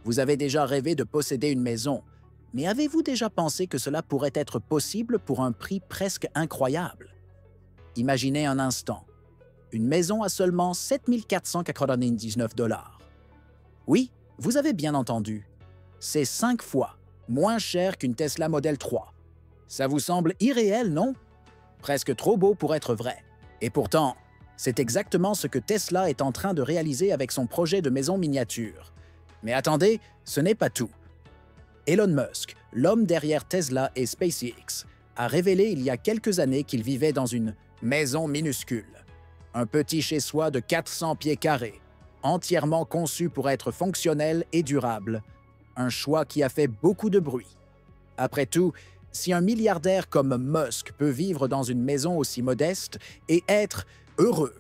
Vous avez déjà rêvé de posséder une maison, mais avez-vous déjà pensé que cela pourrait être possible pour un prix presque incroyable? Imaginez un instant, une maison à seulement 7 499 $. Oui, vous avez bien entendu. C'est 5 fois moins cher qu'une Tesla Model 3. Ça vous semble irréel, non? Presque trop beau pour être vrai. Et pourtant, c'est exactement ce que Tesla est en train de réaliser avec son projet de maison miniature. Mais attendez, ce n'est pas tout. Elon Musk, l'homme derrière Tesla et SpaceX, a révélé il y a quelques années qu'il vivait dans une maison minuscule. Un petit chez-soi de 400 pieds carrés, entièrement conçu pour être fonctionnel et durable. Un choix qui a fait beaucoup de bruit. Après tout, si un milliardaire comme Musk peut vivre dans une maison aussi modeste et être heureux,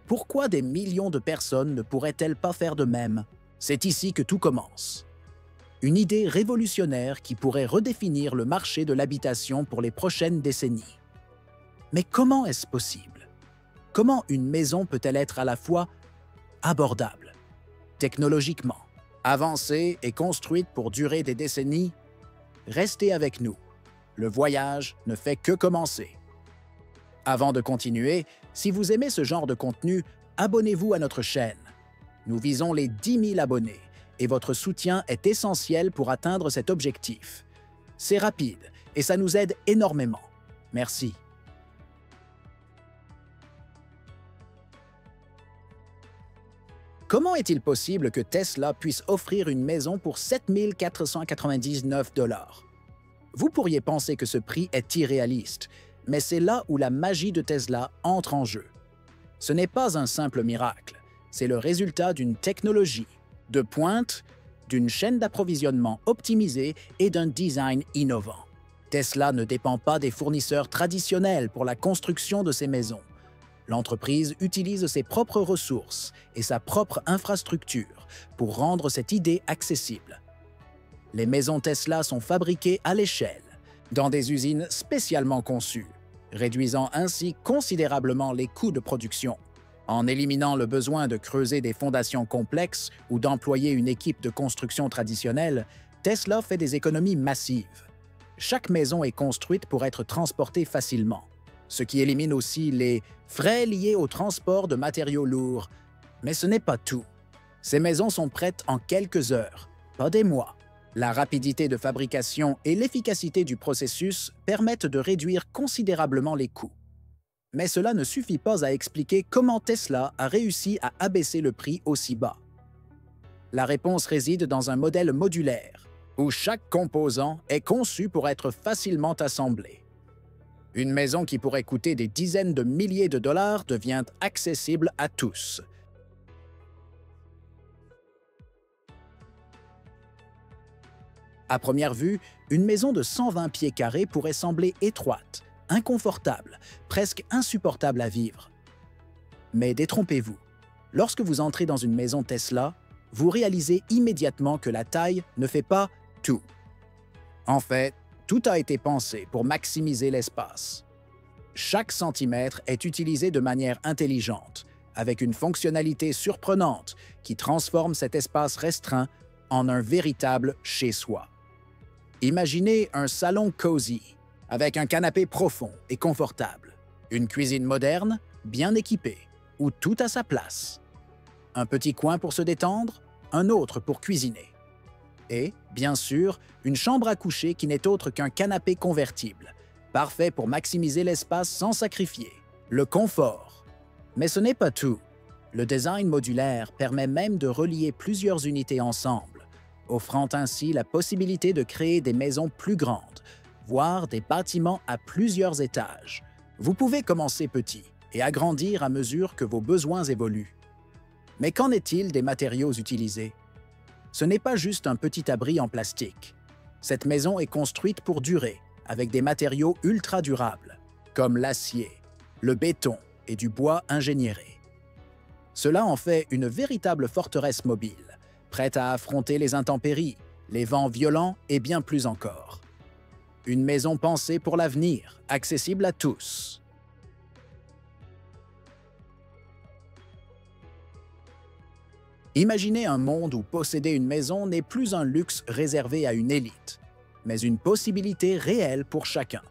pourquoi des millions de personnes ne pourraient-elles pas faire de même? C'est ici que tout commence. Une idée révolutionnaire qui pourrait redéfinir le marché de l'habitation pour les prochaines décennies. Mais comment est-ce possible? Comment une maison peut-elle être à la fois abordable, technologiquement, avancée et construite pour durer des décennies? Restez avec nous. Le voyage ne fait que commencer. Avant de continuer, si vous aimez ce genre de contenu, abonnez-vous à notre chaîne. Nous visons les 10 000 abonnés et votre soutien est essentiel pour atteindre cet objectif. C'est rapide et ça nous aide énormément. Merci. Comment est-il possible que Tesla puisse offrir une maison pour 7 499 $? Vous pourriez penser que ce prix est irréaliste, mais c'est là où la magie de Tesla entre en jeu. Ce n'est pas un simple miracle, c'est le résultat d'une technologie de pointe, d'une chaîne d'approvisionnement optimisée et d'un design innovant. Tesla ne dépend pas des fournisseurs traditionnels pour la construction de ses maisons. L'entreprise utilise ses propres ressources et sa propre infrastructure pour rendre cette idée accessible. Les maisons Tesla sont fabriquées à l'échelle, dans des usines spécialement conçues, réduisant ainsi considérablement les coûts de production. En éliminant le besoin de creuser des fondations complexes ou d'employer une équipe de construction traditionnelle, Tesla fait des économies massives. Chaque maison est construite pour être transportée facilement, ce qui élimine aussi les frais liés au transport de matériaux lourds. Mais ce n'est pas tout. Ces maisons sont prêtes en quelques heures, pas des mois. La rapidité de fabrication et l'efficacité du processus permettent de réduire considérablement les coûts. Mais cela ne suffit pas à expliquer comment Tesla a réussi à abaisser le prix aussi bas. La réponse réside dans un modèle modulaire, où chaque composant est conçu pour être facilement assemblé. Une maison qui pourrait coûter des dizaines de milliers de dollars devient accessible à tous. À première vue, une maison de 120 pieds carrés pourrait sembler étroite, inconfortable, presque insupportable à vivre. Mais détrompez-vous, lorsque vous entrez dans une maison Tesla, vous réalisez immédiatement que la taille ne fait pas tout. En fait, tout a été pensé pour maximiser l'espace. Chaque centimètre est utilisé de manière intelligente, avec une fonctionnalité surprenante qui transforme cet espace restreint en un véritable chez-soi. Imaginez un salon cosy, avec un canapé profond et confortable, une cuisine moderne, bien équipée, où tout a sa place. Un petit coin pour se détendre, un autre pour cuisiner. Et, bien sûr, une chambre à coucher qui n'est autre qu'un canapé convertible, parfait pour maximiser l'espace sans sacrifier le confort. Mais ce n'est pas tout. Le design modulaire permet même de relier plusieurs unités ensemble, offrant ainsi la possibilité de créer des maisons plus grandes, voire des bâtiments à plusieurs étages. Vous pouvez commencer petit et agrandir à mesure que vos besoins évoluent. Mais qu'en est-il des matériaux utilisés? Ce n'est pas juste un petit abri en plastique. Cette maison est construite pour durer, avec des matériaux ultra durables, comme l'acier, le béton et du bois ingénieré. Cela en fait une véritable forteresse mobile, prête à affronter les intempéries, les vents violents et bien plus encore. Une maison pensée pour l'avenir, accessible à tous. Imaginez un monde où posséder une maison n'est plus un luxe réservé à une élite, mais une possibilité réelle pour chacun.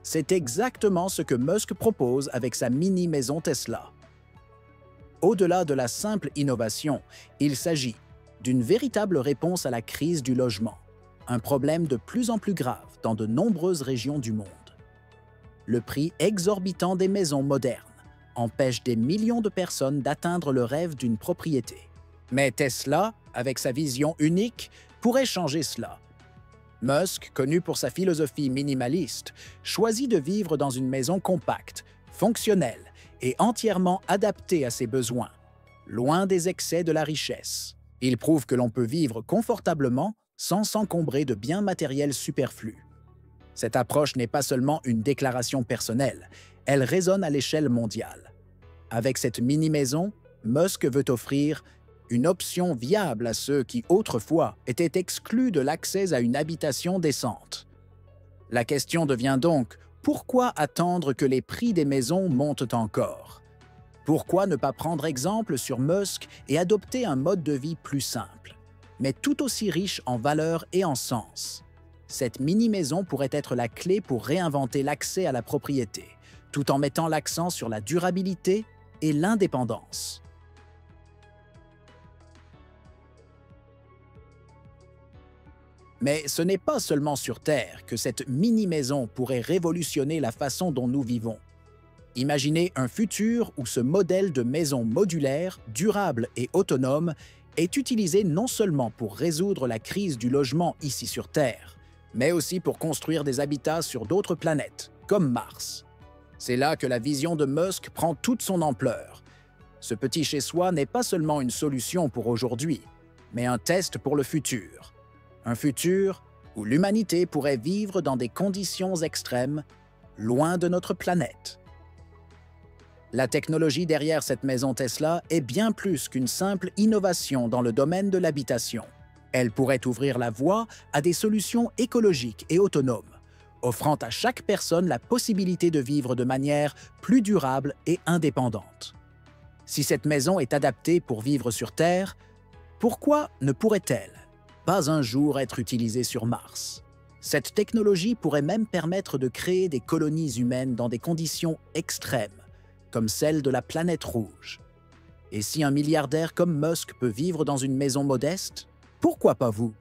C'est exactement ce que Musk propose avec sa mini-maison Tesla. Au-delà de la simple innovation, il s'agit d'une véritable réponse à la crise du logement, un problème de plus en plus grave dans de nombreuses régions du monde. Le prix exorbitant des maisons modernes empêche des millions de personnes d'atteindre le rêve d'une propriété. Mais Tesla, avec sa vision unique, pourrait changer cela. Musk, connu pour sa philosophie minimaliste, choisit de vivre dans une maison compacte, fonctionnelle et entièrement adaptée à ses besoins, loin des excès de la richesse. Il prouve que l'on peut vivre confortablement sans s'encombrer de biens matériels superflus. Cette approche n'est pas seulement une déclaration personnelle, elle résonne à l'échelle mondiale. Avec cette mini-maison, Musk veut offrir une option viable à ceux qui, autrefois, étaient exclus de l'accès à une habitation décente. La question devient donc, pourquoi attendre que les prix des maisons montent encore? Pourquoi ne pas prendre exemple sur Musk et adopter un mode de vie plus simple, mais tout aussi riche en valeurs et en sens? Cette mini-maison pourrait être la clé pour réinventer l'accès à la propriété, tout en mettant l'accent sur la durabilité et l'indépendance. Mais ce n'est pas seulement sur Terre que cette mini-maison pourrait révolutionner la façon dont nous vivons. Imaginez un futur où ce modèle de maison modulaire, durable et autonome est utilisé non seulement pour résoudre la crise du logement ici sur Terre, mais aussi pour construire des habitats sur d'autres planètes, comme Mars. C'est là que la vision de Musk prend toute son ampleur. Ce petit chez-soi n'est pas seulement une solution pour aujourd'hui, mais un test pour le futur. Un futur où l'humanité pourrait vivre dans des conditions extrêmes, loin de notre planète. La technologie derrière cette maison Tesla est bien plus qu'une simple innovation dans le domaine de l'habitation. Elle pourrait ouvrir la voie à des solutions écologiques et autonomes, offrant à chaque personne la possibilité de vivre de manière plus durable et indépendante. Si cette maison est adaptée pour vivre sur Terre, pourquoi ne pourrait-elle pas un jour être utilisée sur Mars? Cette technologie pourrait même permettre de créer des colonies humaines dans des conditions extrêmes, comme celle de la planète rouge. Et si un milliardaire comme Musk peut vivre dans une maison modeste, pourquoi pas vous?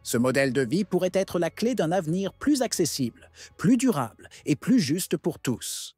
Ce modèle de vie pourrait être la clé d'un avenir plus accessible, plus durable et plus juste pour tous.